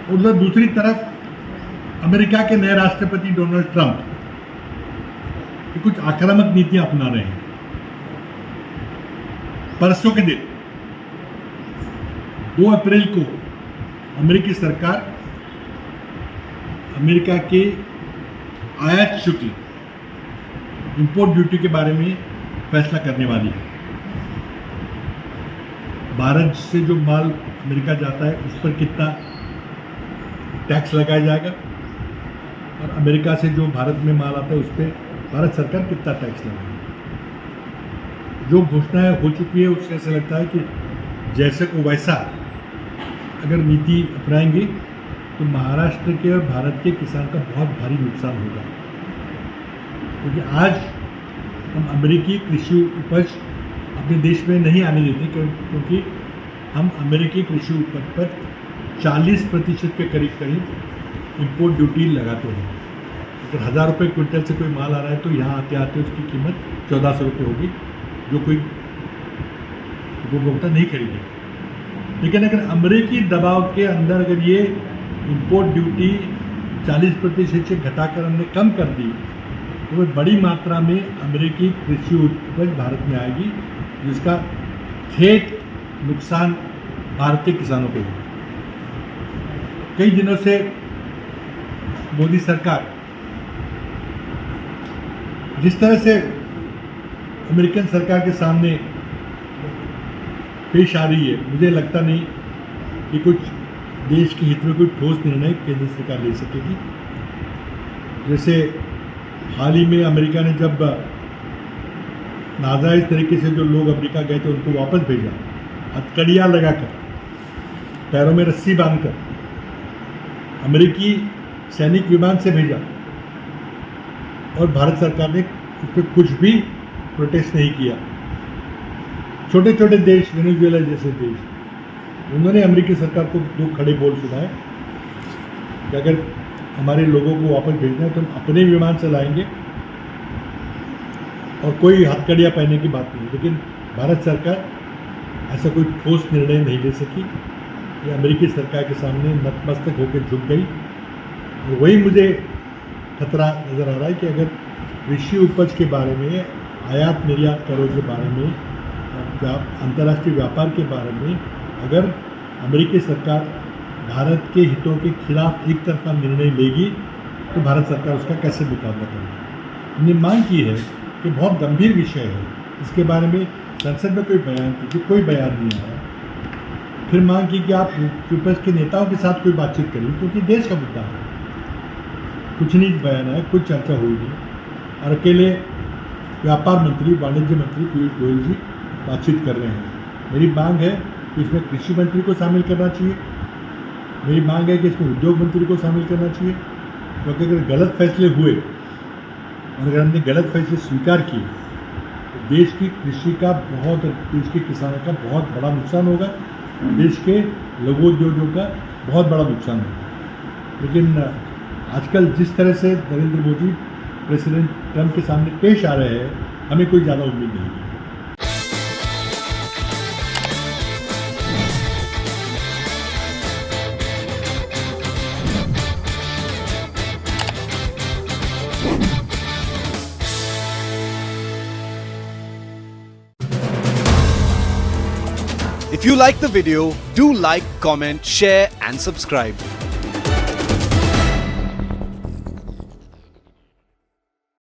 और उधर दूसरी तरफ अमेरिका के नए राष्ट्रपति डोनाल्ड ट्रंप ये कुछ आक्रामक नीतियां अपना रहे हैं। परसों के दिन 2 अप्रैल को अमेरिकी सरकार अमेरिका के आयात शुल्क इंपोर्ट ड्यूटी के बारे में फैसला करने वाली है। भारत से जो माल अमेरिका जाता है उस पर कितना टैक्स लगाया जाएगा और अमेरिका से जो भारत में माल आता है उस पर भारत सरकार कितना टैक्स लगाएगी। जो घोषणाएं हो चुकी है उससे ऐसा लगता है कि जैसे को वैसा अगर नीति अपनाएंगे तो महाराष्ट्र के और भारत के किसान का बहुत भारी नुकसान होगा, क्योंकि आज हम अमेरिकी कृषि उपज अपने देश में नहीं आने देते क्योंकि हम अमेरिकी कृषि उपज पर 40% के करीब इंपोर्ट ड्यूटी लगाते हैं। अगर 1000 रुपये क्विंटल से कोई माल आ रहा है तो यहाँ आते आते उसकी कीमत 1400 रुपये होगी, जो कोई उपभोक्ता नहीं खरीदेगा। लेकिन अगर अमेरिकी दबाव के अंदर अगर ये इंपोर्ट ड्यूटी 40% से घटाकर हमने कम कर दी तो वह बड़ी मात्रा में अमेरिकी कृषि उपज भारत में आएगी, जिसका ठेठ नुकसान भारतीय किसानों को होगा। कई दिनों से मोदी सरकार जिस तरह से अमेरिकन सरकार के सामने पेश आ रही है, मुझे लगता नहीं कि कुछ देश के हित में कोई ठोस निर्णय केंद्र सरकार ले सकेगी। जैसे हाल ही में अमेरिका ने जब नाजायज तरीके से जो लोग अमेरिका गए थे उनको वापस भेजा, हथकड़ियाँ लगाकर, पैरों में रस्सी बांधकर, अमेरिकी सैनिक विमान से भेजा और भारत सरकार ने उस पर कुछ भी प्रोटेस्ट नहीं किया। छोटे छोटे देश, वेनेजुएला जैसे देश, उन्होंने अमेरिकी सरकार को 2 खड़े बोल सुनाए कि अगर हमारे लोगों को वापस भेजना है तो हम अपने विमान से लाएंगे और कोई हथकड़ियाँ पहनने की बात नहीं। लेकिन भारत सरकार ऐसा कोई ठोस निर्णय नहीं ले सकी। ये अमेरिकी सरकार के सामने नतमस्तक होकर झुक गई। और वही मुझे खतरा नज़र आ रहा है कि अगर कृषि उपज के बारे में, आयात निर्यात करों के बारे में, अंतर्राष्ट्रीय व्यापार के बारे में अगर अमेरिकी सरकार भारत के हितों के खिलाफ एक तरफा निर्णय लेगी तो भारत सरकार उसका कैसे मुकाबला करेगी। हमने मांग की है कि बहुत गंभीर विषय है, इसके बारे में संसद में कोई बयान कीजिए, कोई बयान नहीं आया। फिर मांग की कि आप विपक्ष के नेताओं के साथ कोई बातचीत करिए, क्योंकि देश का मुद्दा है। कुछ नहीं बयान आया, कुछ चर्चा हुई नहीं और अकेले व्यापार मंत्री, वाणिज्य मंत्री पीयूष गोयल जी बातचीत कर रहे हैं। मेरी मांग है कि इसमें कृषि मंत्री को शामिल करना चाहिए। मेरी मांग है कि इसमें उद्योग मंत्री को शामिल करना चाहिए, क्योंकि अगर गलत फैसले हुए और अगर हमने गलत फैसले स्वीकार किए तो देश की कृषि का देश के किसानों का बहुत बड़ा नुकसान होगा, देश के लघु उद्योगों का बहुत बड़ा नुकसान होगा। लेकिन आजकल जिस तरह से नरेंद्र मोदी प्रेसिडेंट ट्रंप के सामने पेश आ रहे हैं, हमें कोई ज़्यादा उम्मीद नहीं है। If you like the video, do like, comment, share and subscribe.